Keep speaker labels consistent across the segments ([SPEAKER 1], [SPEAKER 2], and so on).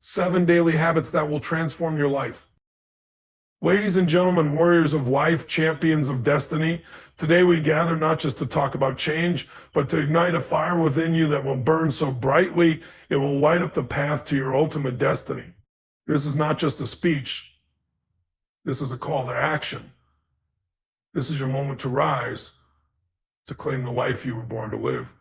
[SPEAKER 1] 7 daily habits that will transform your life. Ladies and gentlemen, warriors of life, champions of destiny, today we gather not just to talk about change, but to ignite a fire within you that will burn so brightly it will light up the path to your ultimate destiny. This is not just a speech. This is a call to action. This is your moment to rise, to claim the life you were born to live,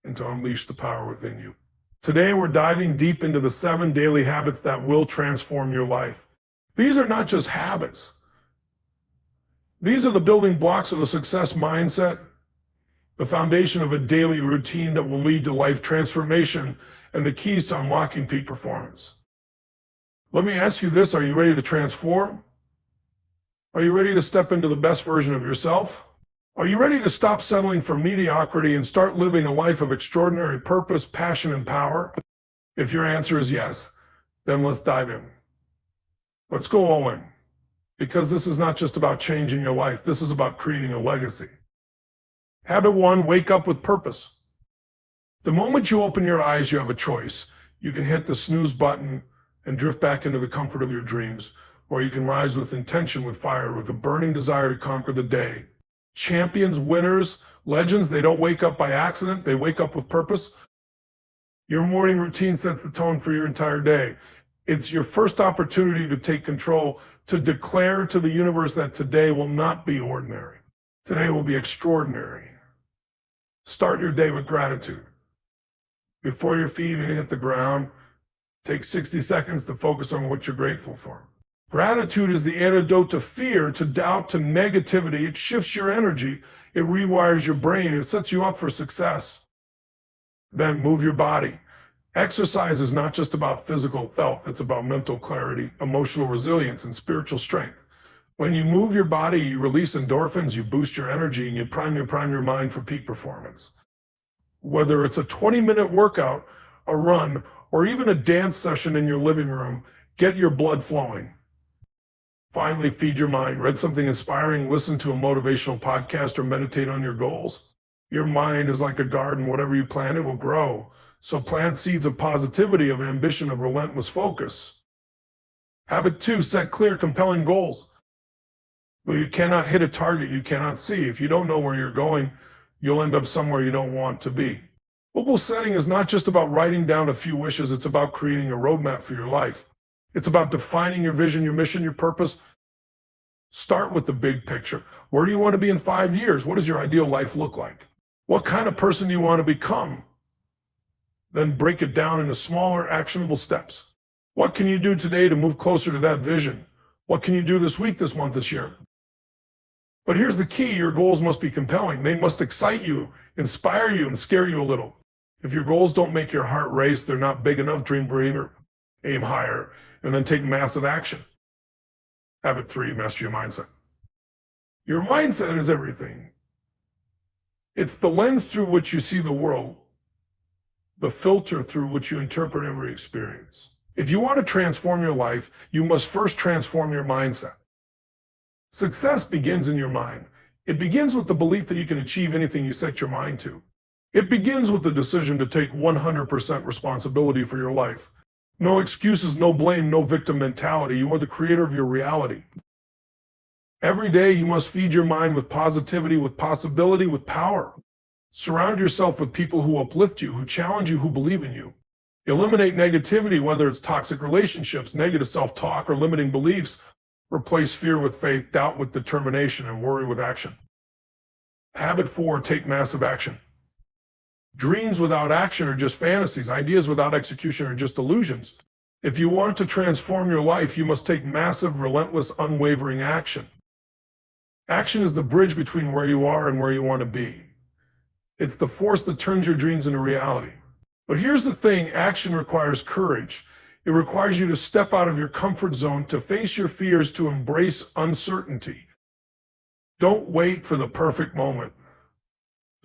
[SPEAKER 1] and to unleash the power within you. Today, we're diving deep into the 7 daily habits that will transform your life. These are not just habits. These are the building blocks of a success mindset, the foundation of a daily routine that will lead to life transformation, and the keys to unlocking peak performance. Let me ask you this: are you ready to transform? Are you ready to step into the best version of yourself? Are you ready to stop settling for mediocrity and start living a life of extraordinary purpose, passion, and power? If your answer is yes, then let's dive in. Let's go all in. Because this is not just about changing your life, this is about creating a legacy. Habit 1, wake up with purpose. The moment you open your eyes, you have a choice. You can hit the snooze button and drift back into the comfort of your dreams, or you can rise with intention, with fire, with a burning desire to conquer the day. Champions, winners, legends, they don't wake up by accident, they wake up with purpose. Your morning routine sets the tone for your entire day. It's your first opportunity to take control, to declare to the universe that today will not be ordinary. Today will be extraordinary. Start your day with gratitude. Before your feet even hit the ground, take 60 seconds to focus on what you're grateful for. Gratitude is the antidote to fear, to doubt, to negativity. It shifts your energy. It rewires your brain. It sets you up for success. Then move your body. Exercise is not just about physical health. It's about mental clarity, emotional resilience, and spiritual strength. When you move your body, you release endorphins, you boost your energy, and you prime your mind for peak performance. Whether it's a 20-minute workout, a run, or even a dance session in your living room, get your blood flowing. Finally, feed your mind. Read something inspiring, listen to a motivational podcast, or meditate on your goals. Your mind is like a garden. Whatever you plant, it will grow. So plant seeds of positivity, of ambition, of relentless focus. Habit 2, set clear, compelling goals. Well, you cannot hit a target you cannot see. If you don't know where you're going, you'll end up somewhere you don't want to be. Goal setting is not just about writing down a few wishes. It's about creating a roadmap for your life. It's about defining your vision, your mission, your purpose. Start with the big picture. Where do you want to be in 5 years? What does your ideal life look like? What kind of person do you want to become? Then break it down into smaller, actionable steps. What can you do today to move closer to that vision? What can you do this week, this month, this year? But here's the key: your goals must be compelling. They must excite you, inspire you, and scare you a little. If your goals don't make your heart race, they're not big enough. Dream bigger, aim higher, and then take massive action. Habit 3, master your mindset. Your mindset is everything. It's the lens through which you see the world, the filter through which you interpret every experience. If you want to transform your life, you must first transform your mindset. Success begins in your mind. It begins with the belief that you can achieve anything you set your mind to. It begins with the decision to take 100% responsibility for your life. No excuses, no blame, no victim mentality. You are the creator of your reality. Every day you must feed your mind with positivity, with possibility, with power. Surround yourself with people who uplift you, who challenge you, who believe in you. Eliminate negativity, whether it's toxic relationships, negative self-talk, or limiting beliefs. Replace fear with faith, doubt with determination, and worry with action. Habit 4, take massive action. Dreams without action are just fantasies. Ideas without execution are just illusions. If you want to transform your life, you must take massive, relentless, unwavering action. Action is the bridge between where you are and where you want to be. It's the force that turns your dreams into reality. But here's the thing: action requires courage. It requires you to step out of your comfort zone, to face your fears, to embrace uncertainty. Don't wait for the perfect moment.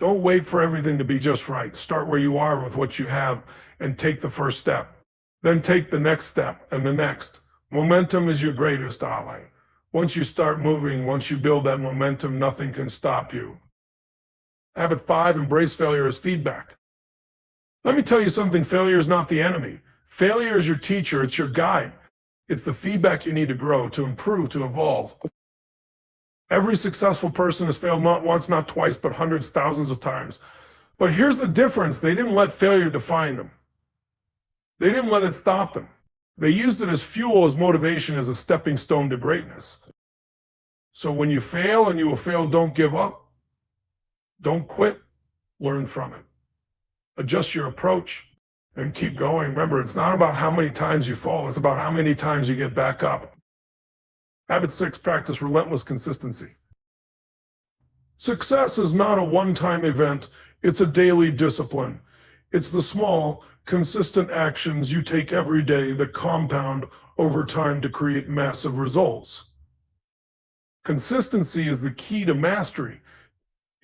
[SPEAKER 1] Don't wait for everything to be just right. Start where you are with what you have and take the first step. Then take the next step and the next. Momentum is your greatest ally. Once you start moving, once you build that momentum, nothing can stop you. Habit 5, embrace failure as feedback. Let me tell you something: failure is not the enemy. Failure is your teacher. It's your guide. It's the feedback you need to grow, to improve, to evolve. Every successful person has failed not once, not twice, but hundreds, thousands of times. But here's the difference. They didn't let failure define them. They didn't let it stop them. They used it as fuel, as motivation, as a stepping stone to greatness. So when you fail, and you will fail, don't give up. Don't quit. Learn from it. Adjust your approach and keep going. Remember, it's not about how many times you fall. It's about how many times you get back up. Habit 6, practice relentless consistency. Success is not a one-time event. It's a daily discipline. It's the small, consistent actions you take every day that compound over time to create massive results. Consistency is the key to mastery.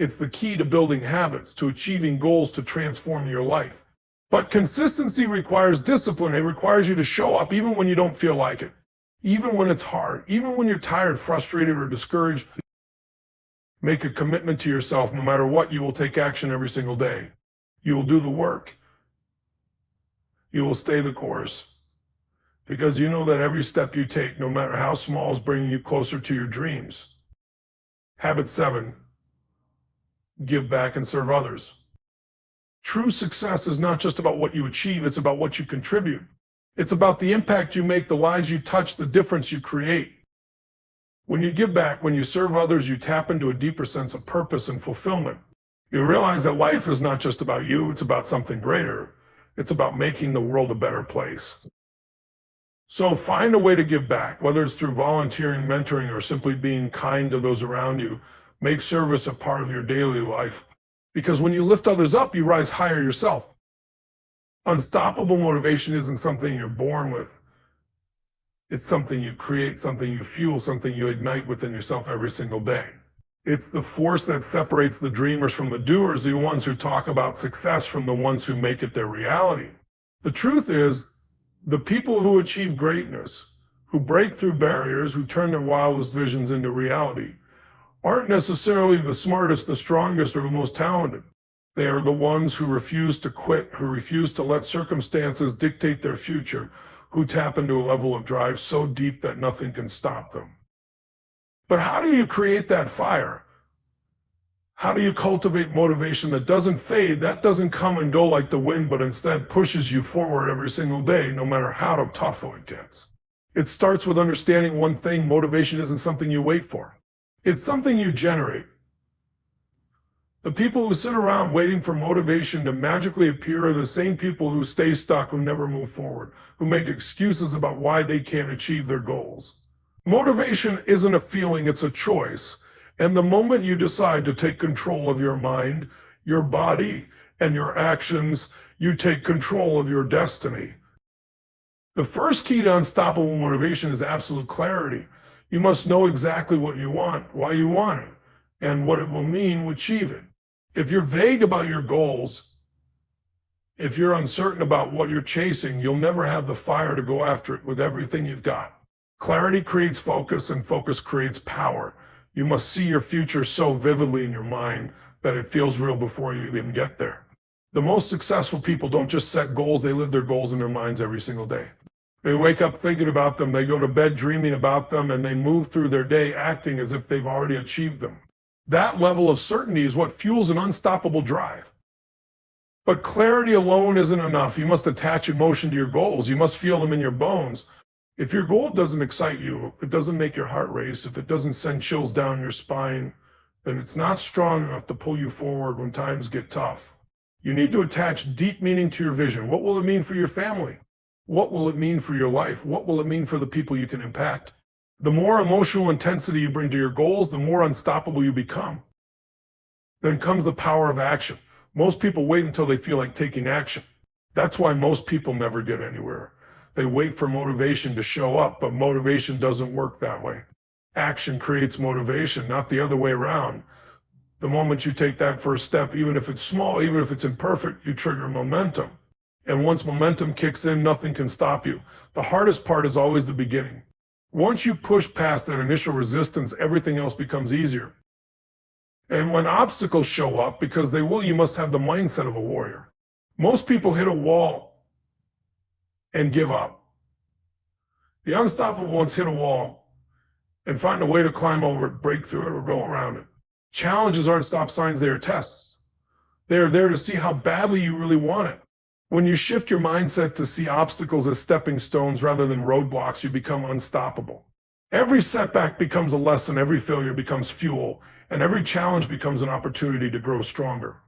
[SPEAKER 1] It's the key to building habits, to achieving goals, to transform your life. But consistency requires discipline. It requires you to show up even when you don't feel like it, even when it's hard, even when you're tired, frustrated, or discouraged. Make a commitment to yourself. No matter what, you will take action every single day. You will do the work. You will stay the course. Because you know that every step you take, no matter how small, is bringing you closer to your dreams. Habit 7, give back and serve others. True success is not just about what you achieve, it's about what you contribute. It's about the impact you make, the lives you touch, the difference you create. When you give back, when you serve others, you tap into a deeper sense of purpose and fulfillment. You realize that life is not just about you, it's about something greater. It's about making the world a better place. So find a way to give back, whether it's through volunteering, mentoring, or simply being kind to those around you. Make service a part of your daily life. Because when you lift others up, you rise higher yourself. Unstoppable motivation isn't something you're born with. It's something you create, something you fuel, something you ignite within yourself every single day. It's the force that separates the dreamers from the doers, the ones who talk about success from the ones who make it their reality. The truth is, the people who achieve greatness, who break through barriers, who turn their wildest visions into reality, aren't necessarily the smartest, the strongest, or the most talented. They are the ones who refuse to quit, who refuse to let circumstances dictate their future, who tap into a level of drive so deep that nothing can stop them. But how do you create that fire? How do you cultivate motivation that doesn't fade, that doesn't come and go like the wind, but instead pushes you forward every single day, no matter how tough it gets? It starts with understanding one thing: motivation isn't something you wait for. It's something you generate. The people who sit around waiting for motivation to magically appear are the same people who stay stuck, who never move forward, who make excuses about why they can't achieve their goals. Motivation isn't a feeling, it's a choice. And the moment you decide to take control of your mind, your body, and your actions, you take control of your destiny. The first key to unstoppable motivation is absolute clarity. You must know exactly what you want, why you want it, and what it will mean to achieve it. If you're vague about your goals, if you're uncertain about what you're chasing, you'll never have the fire to go after it with everything you've got. Clarity creates focus, and focus creates power. You must see your future so vividly in your mind that it feels real before you even get there. The most successful people don't just set goals, they live their goals in their minds every single day. They wake up thinking about them, they go to bed dreaming about them, and they move through their day acting as if they've already achieved them. That level of certainty is what fuels an unstoppable drive. But clarity alone isn't enough. You must attach emotion to your goals. You must feel them in your bones. If your goal doesn't excite you, if it doesn't make your heart race, if it doesn't send chills down your spine, then it's not strong enough to pull you forward when times get tough. You need to attach deep meaning to your vision. What will it mean for your family? What will it mean for your life? What will it mean for the people you can impact? The more emotional intensity you bring to your goals, the more unstoppable you become. Then comes the power of action. Most people wait until they feel like taking action. That's why most people never get anywhere. They wait for motivation to show up, but motivation doesn't work that way. Action creates motivation, not the other way around. The moment you take that first step, even if it's small, even if it's imperfect, you trigger momentum. And once momentum kicks in, nothing can stop you. The hardest part is always the beginning. Once you push past that initial resistance, everything else becomes easier. And when obstacles show up, because they will, you must have the mindset of a warrior. Most people hit a wall and give up. The unstoppable ones hit a wall and find a way to climb over it, break through it, or go around it. Challenges aren't stop signs, they are tests. They are there to see how badly you really want it. When you shift your mindset to see obstacles as stepping stones rather than roadblocks, you become unstoppable. Every setback becomes a lesson, every failure becomes fuel, and every challenge becomes an opportunity to grow stronger.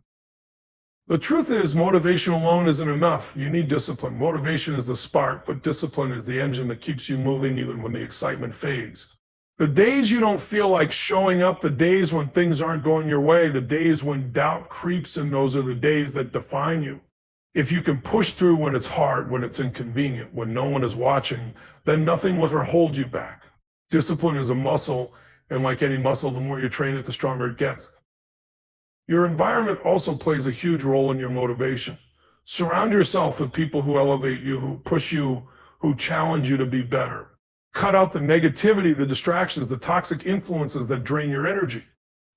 [SPEAKER 1] The truth is, motivation alone isn't enough. You need discipline. Motivation is the spark, but discipline is the engine that keeps you moving even when the excitement fades. The days you don't feel like showing up, the days when things aren't going your way, the days when doubt creeps in, those are the days that define you. If you can push through when it's hard, when it's inconvenient, when no one is watching, then nothing will ever hold you back. Discipline is a muscle, and like any muscle, the more you train it, the stronger it gets. Your environment also plays a huge role in your motivation. Surround yourself with people who elevate you, who push you, who challenge you to be better. Cut out the negativity, the distractions, the toxic influences that drain your energy.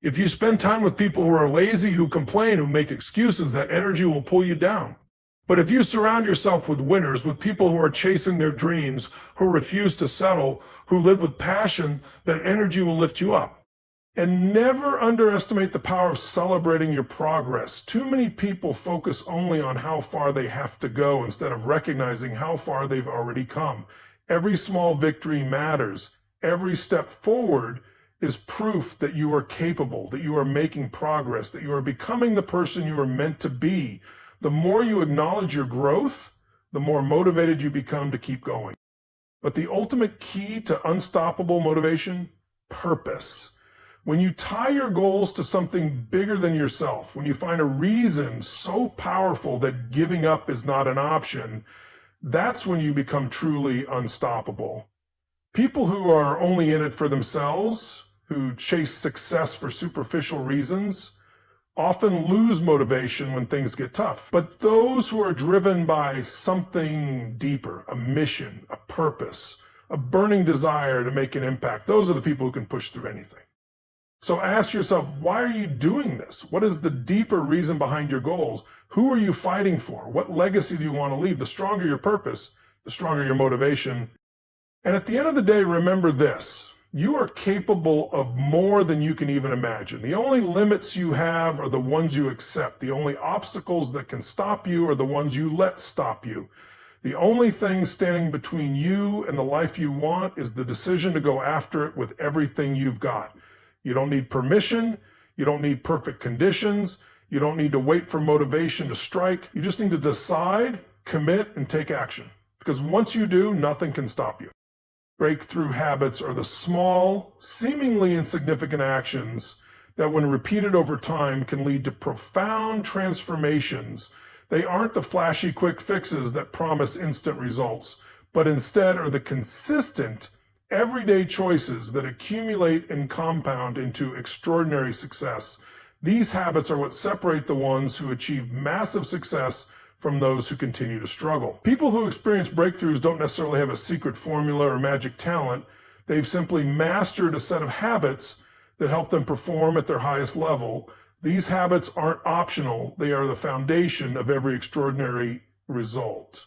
[SPEAKER 1] If you spend time with people who are lazy, who complain, who make excuses, that energy will pull you down. But if you surround yourself with winners, with people who are chasing their dreams, who refuse to settle, who live with passion, that energy will lift you up. And never underestimate the power of celebrating your progress. Too many people focus only on how far they have to go instead of recognizing how far they've already come. Every small victory matters. Every step forward is proof that you are capable, that you are making progress, that you are becoming the person you are meant to be. The more you acknowledge your growth, the more motivated you become to keep going. But the ultimate key to unstoppable motivation, purpose. When you tie your goals to something bigger than yourself, when you find a reason so powerful that giving up is not an option, that's when you become truly unstoppable. People who are only in it for themselves, who chase success for superficial reasons, often lose motivation when things get tough. But those who are driven by something deeper, a mission, a purpose, a burning desire to make an impact, those are the people who can push through anything. So ask yourself, why are you doing this? What is the deeper reason behind your goals? Who are you fighting for? What legacy do you want to leave? The stronger your purpose, the stronger your motivation. And at the end of the day, remember this. You are capable of more than you can even imagine. The only limits you have are the ones you accept. The only obstacles that can stop you are the ones you let stop you. The only thing standing between you and the life you want is the decision to go after it with everything you've got. You don't need permission. You don't need perfect conditions. You don't need to wait for motivation to strike. You just need to decide, commit, and take action. Because once you do, nothing can stop you. Breakthrough habits are the small, seemingly insignificant actions that, when repeated over time, can lead to profound transformations. They aren't the flashy quick fixes that promise instant results, but instead are the consistent, everyday choices that accumulate and compound into extraordinary success. These habits are what separate the ones who achieve massive success from those who continue to struggle. People who experience breakthroughs don't necessarily have a secret formula or magic talent. They've simply mastered a set of habits that help them perform at their highest level. These habits aren't optional. They are the foundation of every extraordinary result.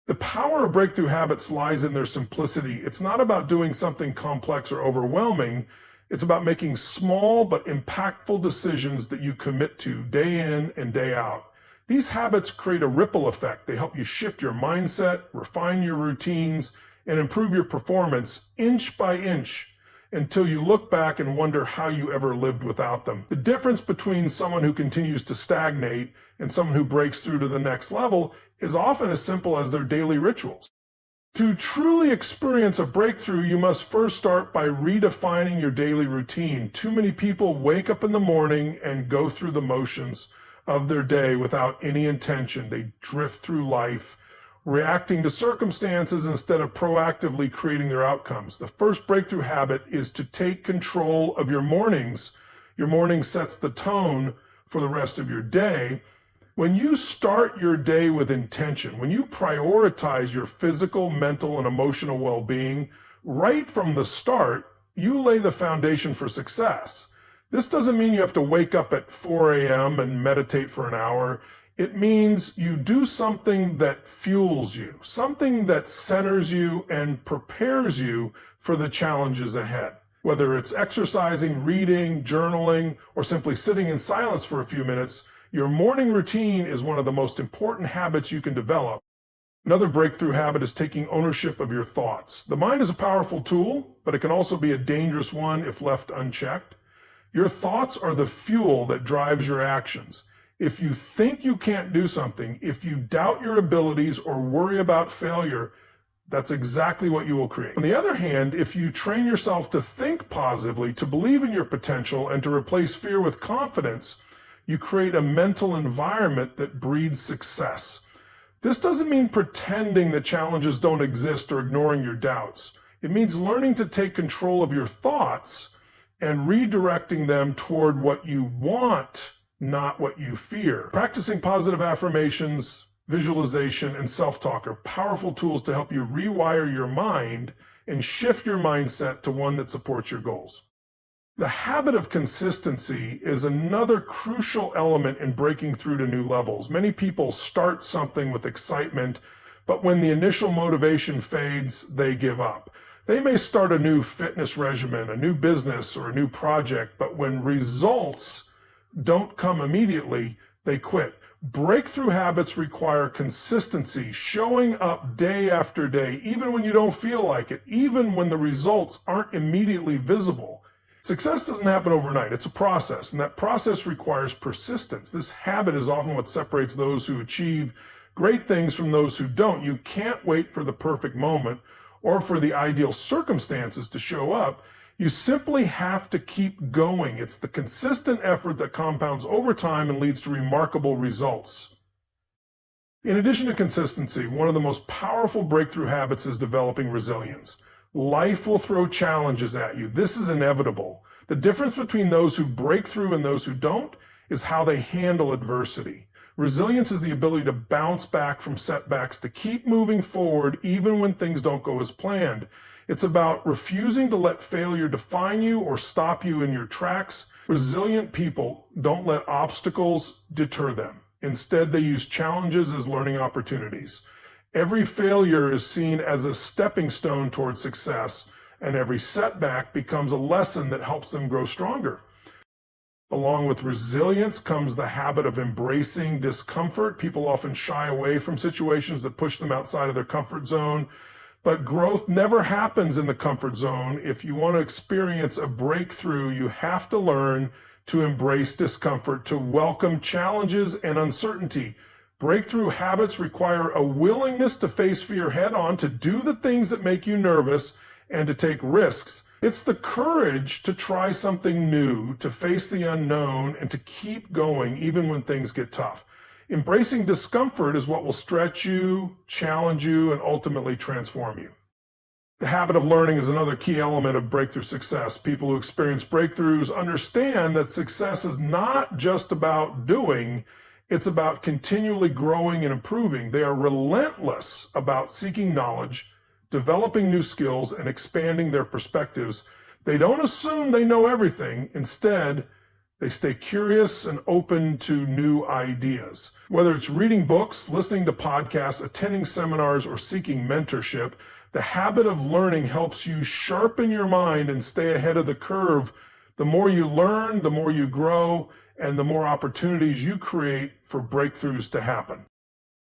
[SPEAKER 1] The power of breakthrough habits lies in their simplicity. It's not about doing something complex or overwhelming. It's about making small but impactful decisions that you commit to day in and day out. These habits create a ripple effect. They help you shift your mindset, refine your routines, and improve your performance inch by inch until you look back and wonder how you ever lived without them. The difference between someone who continues to stagnate and someone who breaks through to the next level is often as simple as their daily rituals. To truly experience a breakthrough, you must first start by redefining your daily routine. Too many people wake up in the morning and go through the motions of their day without any intention. They drift through life, reacting to circumstances instead of proactively creating their outcomes. The first breakthrough habit is to take control of your mornings. Your morning sets the tone for the rest of your day. When you start your day with intention, when you prioritize your physical, mental, and emotional well-being, right from the start, you lay the foundation for success. This doesn't mean you have to wake up at 4 a.m. and meditate for an hour. It means you do something that fuels you, something that centers you and prepares you for the challenges ahead. Whether it's exercising, reading, journaling, or simply sitting in silence for a few minutes, your morning routine is one of the most important habits you can develop. Another breakthrough habit is taking ownership of your thoughts. The mind is a powerful tool, but it can also be a dangerous one if left unchecked. Your thoughts are the fuel that drives your actions. If you think you can't do something, if you doubt your abilities or worry about failure, that's exactly what you will create. On the other hand, if you train yourself to think positively, to believe in your potential, and to replace fear with confidence, you create a mental environment that breeds success. This doesn't mean pretending that challenges don't exist or ignoring your doubts. It means learning to take control of your thoughts and redirecting them toward what you want, not what you fear. Practicing positive affirmations, visualization, and self-talk are powerful tools to help you rewire your mind and shift your mindset to one that supports your goals. The habit of consistency is another crucial element in breaking through to new levels. Many people start something with excitement, but when the initial motivation fades, they give up. They may start a new fitness regimen, a new business, or a new project, but when results don't come immediately, they quit. Breakthrough habits require consistency, showing up day after day, even when you don't feel like it, even when the results aren't immediately visible. Success doesn't happen overnight. It's a process, and that process requires persistence. This habit is often what separates those who achieve great things from those who don't. You can't wait for the perfect moment or for the ideal circumstances to show up. You simply have to keep going. It's the consistent effort that compounds over time and leads to remarkable results. In addition to consistency, one of the most powerful breakthrough habits is developing resilience. Life will throw challenges at you. This is inevitable. The difference between those who break through and those who don't is how they handle adversity. Resilience is the ability to bounce back from setbacks, to keep moving forward even when things don't go as planned. It's about refusing to let failure define you or stop you in your tracks. Resilient people don't let obstacles deter them. Instead, they use challenges as learning opportunities. Every failure is seen as a stepping stone towards success, and every setback becomes a lesson that helps them grow stronger. Along with resilience comes the habit of embracing discomfort. People often shy away from situations that push them outside of their comfort zone, but growth never happens in the comfort zone. If you want to experience a breakthrough, you have to learn to embrace discomfort, to welcome challenges and uncertainty. Breakthrough habits require a willingness to face fear head on, to do the things that make you nervous, and to take risks. It's the courage to try something new, to face the unknown, and to keep going even when things get tough. Embracing discomfort is what will stretch you, challenge you, and ultimately transform you. The habit of learning is another key element of breakthrough success. People who experience breakthroughs understand that success is not just about doing, it's about continually growing and improving. They are relentless about seeking knowledge, developing new skills, and expanding their perspectives. They don't assume they know everything. Instead, they stay curious and open to new ideas. Whether it's reading books, listening to podcasts, attending seminars, or seeking mentorship, the habit of learning helps you sharpen your mind and stay ahead of the curve. The more you learn, the more you grow, and the more opportunities you create for breakthroughs to happen.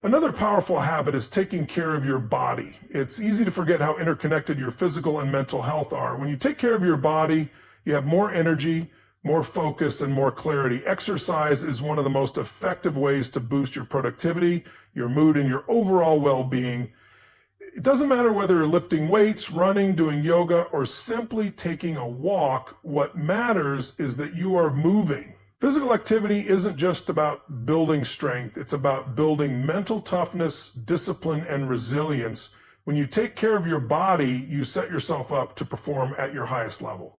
[SPEAKER 1] Another powerful habit is taking care of your body. It's easy to forget how interconnected your physical and mental health are. When you take care of your body, you have more energy, more focus, and more clarity. Exercise is one of the most effective ways to boost your productivity, your mood, and your overall well-being. It doesn't matter whether you're lifting weights, running, doing yoga, or simply taking a walk. What matters is that you are moving. Physical activity isn't just about building strength. It's about building mental toughness, discipline, and resilience. When you take care of your body, you set yourself up to perform at your highest level.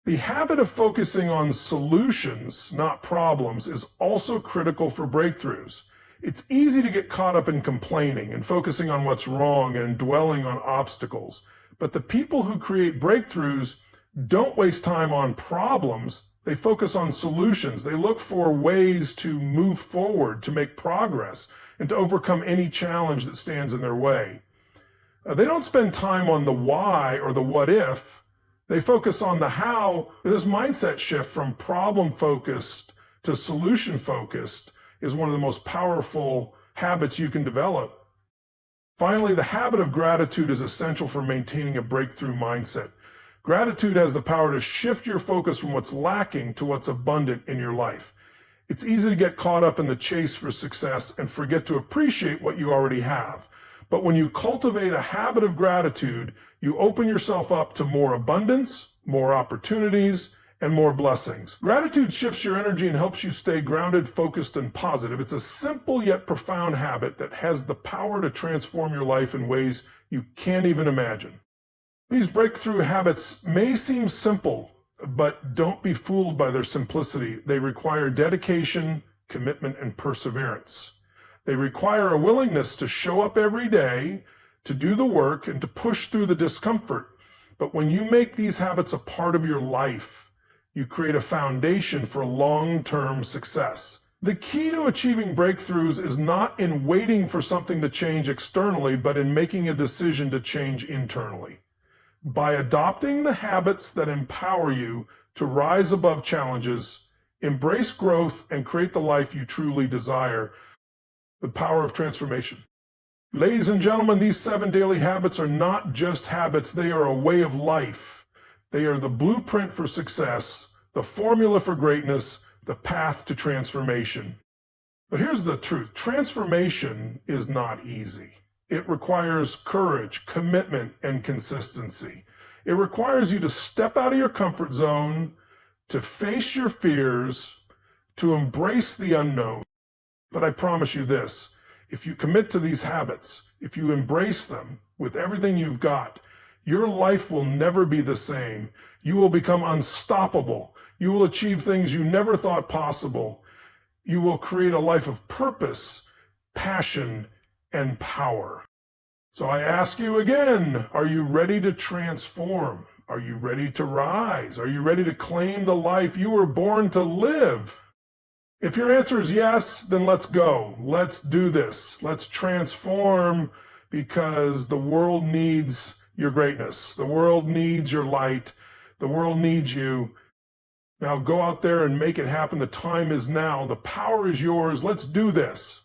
[SPEAKER 1] The habit of focusing on solutions, not problems, is also critical for breakthroughs. It's easy to get caught up in complaining and focusing on what's wrong and dwelling on obstacles. But the people who create breakthroughs don't waste time on problems. They focus on solutions. They look for ways to move forward, to make progress, and to overcome any challenge that stands in their way. They don't spend time on the why or the what if. They focus on the how. This mindset shift from problem-focused to solution-focused is one of the most powerful habits you can develop. Finally, the habit of gratitude is essential for maintaining a breakthrough mindset. Gratitude has the power to shift your focus from what's lacking to what's abundant in your life. It's easy to get caught up in the chase for success and forget to appreciate what you already have. But when you cultivate a habit of gratitude, you open yourself up to more abundance, more opportunities, and more blessings. Gratitude shifts your energy and helps you stay grounded, focused, and positive. It's a simple yet profound habit that has the power to transform your life in ways you can't even imagine. These breakthrough habits may seem simple, but don't be fooled by their simplicity. They require dedication, commitment, and perseverance. They require a willingness to show up every day, to do the work, and to push through the discomfort. But when you make these habits a part of your life, you create a foundation for long-term success. The key to achieving breakthroughs is not in waiting for something to change externally, but in making a decision to change internally. By adopting the habits that empower you to rise above challenges, embrace growth, and create the life you truly desire, the power of transformation. Ladies and gentlemen, these 7 daily habits are not just habits, they are a way of life. They are the blueprint for success, the formula for greatness, the path to transformation. But here's the truth. Transformation is not easy. It requires courage, commitment, and consistency. It requires you to step out of your comfort zone, to face your fears, to embrace the unknown. But I promise you this, if you commit to these habits, if you embrace them with everything you've got, your life will never be the same. You will become unstoppable. You will achieve things you never thought possible. You will create a life of purpose, passion, and power. So I ask you again, are you ready to transform? Are you ready to rise? Are you ready to claim the life you were born to live? If your answer is yes, then let's go. Let's do this. Let's transform because the world needs your greatness. The world needs your light. The world needs you. Now go out there and make it happen. The time is now. The power is yours. Let's do this.